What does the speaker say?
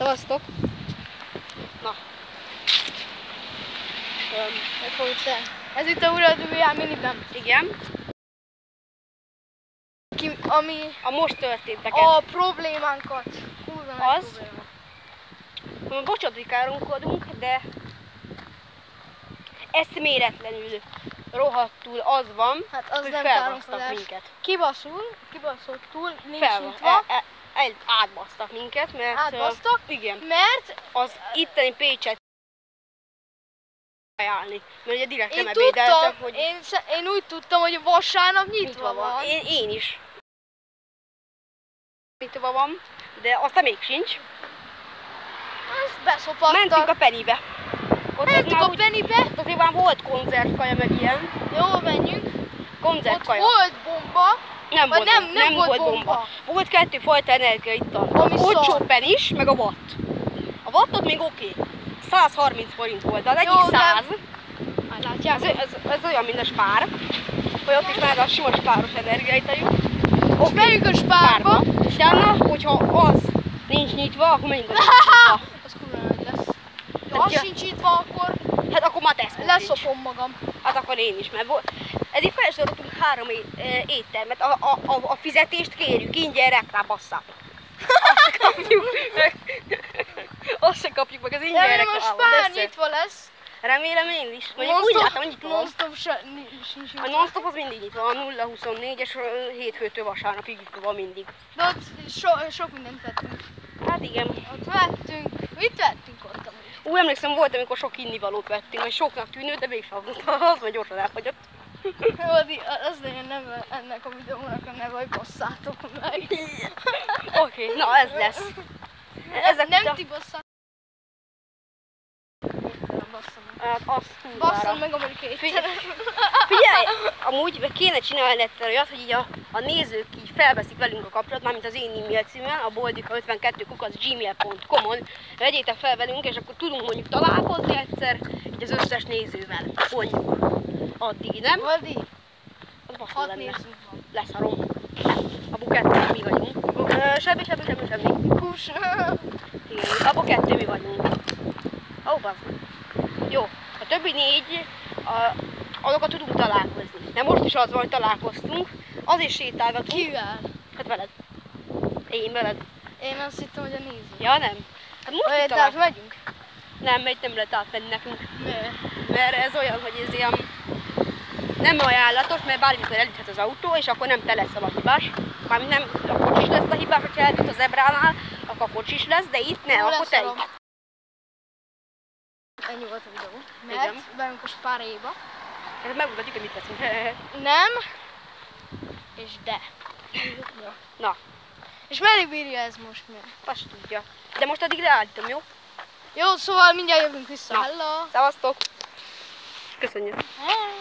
Szevasztok! Na. Ez itt a Uradújjá miniben. Igen. Ami a most történteket. A problémánkat. Kurva nagy az. Probléma. Bocsánati káromkodunk, de ezt méretlenül rohadtul az van, hát az hogy nem felbasztak minket. Kibaszottul, nincs nyitva. Átbasztak minket, mert... Átbasztak? Igen. Mert... Az itteni Pécset ajánlni. Mert ugye direkt nem ebédeltek, hogy... Én úgy tudtam, hogy vasárnap nyitva van. Én is. Nyitva van, de aztán még sincs. Ezt beszopattak. Mentünk a Pennybe. Mentünk a Pennybe. Ott azért már volt konzervkaja, meg ilyen. Jó, menjünk. Konzervkaja. Ott volt bomba. Nem volt bomba. Volt kettő fajta energiaital. Olcsó Pennis, meg a Watt. A Wattot még oké. 130 forint volt, de az egyik 100. Látják? Ez olyan, mint a Spár. Hogy ott is már a sima spáros energiaitaljú. Most megyünk a Spárba. És utána, hogyha az nincs nyitva, akkor menjünk a nyitva. Az kurva nagy lesz. Ha az sincs nyitva, akkor... Hát akkor már teszem. Leszopom magam. Hát akkor én is, mert eddig felsoroltunk 3 éttermet. A fizetést kérjük, ingyen reklám, basszátok. Azt se kapjuk meg. Azt se kapjuk meg, az ingyen reklám. Most Spár nyitva lesz. Remélem én is. Mondjuk úgy látom, hogy nyitva van. Non-stop sincs nyitva. A non-stop az mindig nyitva van, 0-24 és hétfőtől vasárnapig nyitva van mindig. De ott sok mindent vettünk. Hát igen. Ott vettünk. Mit vettünk ott amúgy? Úgy emlékszem, volt, amikor sok innivalót vettünk, hogy soknak tűnő, de mégsem az majd gyorsan elhagyott. Az legyen neve ennek a videónak a neve, hogy basszátok meg. Oké, na ez lesz. Ezek nem ti basszátok. Hát azt basszam meg amerikai. Figyelj, amúgy kéne csinálni egyszer olyat, hogy így a nézők így felveszik velünk a kapcsolatot, mármint az én e-mail címen, a boldika52kukac@gmail.com-on vegyétek fel velünk, és akkor tudunk mondjuk találkozni egyszer, így az összes nézővel, mondjuk. Addig, nem? Addig? Az basszul lenne. Leszarom. Abba 2 mi vagyunk. Semmi. Kus. Igen, abba 2 mi vagyunk. Ó, basz. Jó, a többi 4, azokat tudunk találkozni. De most is az van, hogy találkoztunk, azért sétálgatunk. Kivel? Hát veled. Én veled. Én azt hittem, hogy a néző. Ja nem. Hát most itt találkozunk. Megyünk? Nem, mert nem lehet átmenni nekünk. Miért? Mert ez olyan, hogy ez ilyen nem ajánlatos, mert bármikor elüthet az autó, és akkor nem te leszel a hibás. Mármint nem a kocsis lesz a hibás, hogyha elüt a zebránál, akkor a kocsis lesz, de itt ne, akkor te is. Ennyi volt a videó. Mert bemegyünk a Spáréba. Megmutatjuk, hogy mit teszünk. Nem. És de. Na. És meddig bírja ez most még? Azt tudja. De most addig leállítom, jó? Jó, szóval mindjárt jövünk vissza. Na. Hello! Szevasztok! Köszönjük! Hey.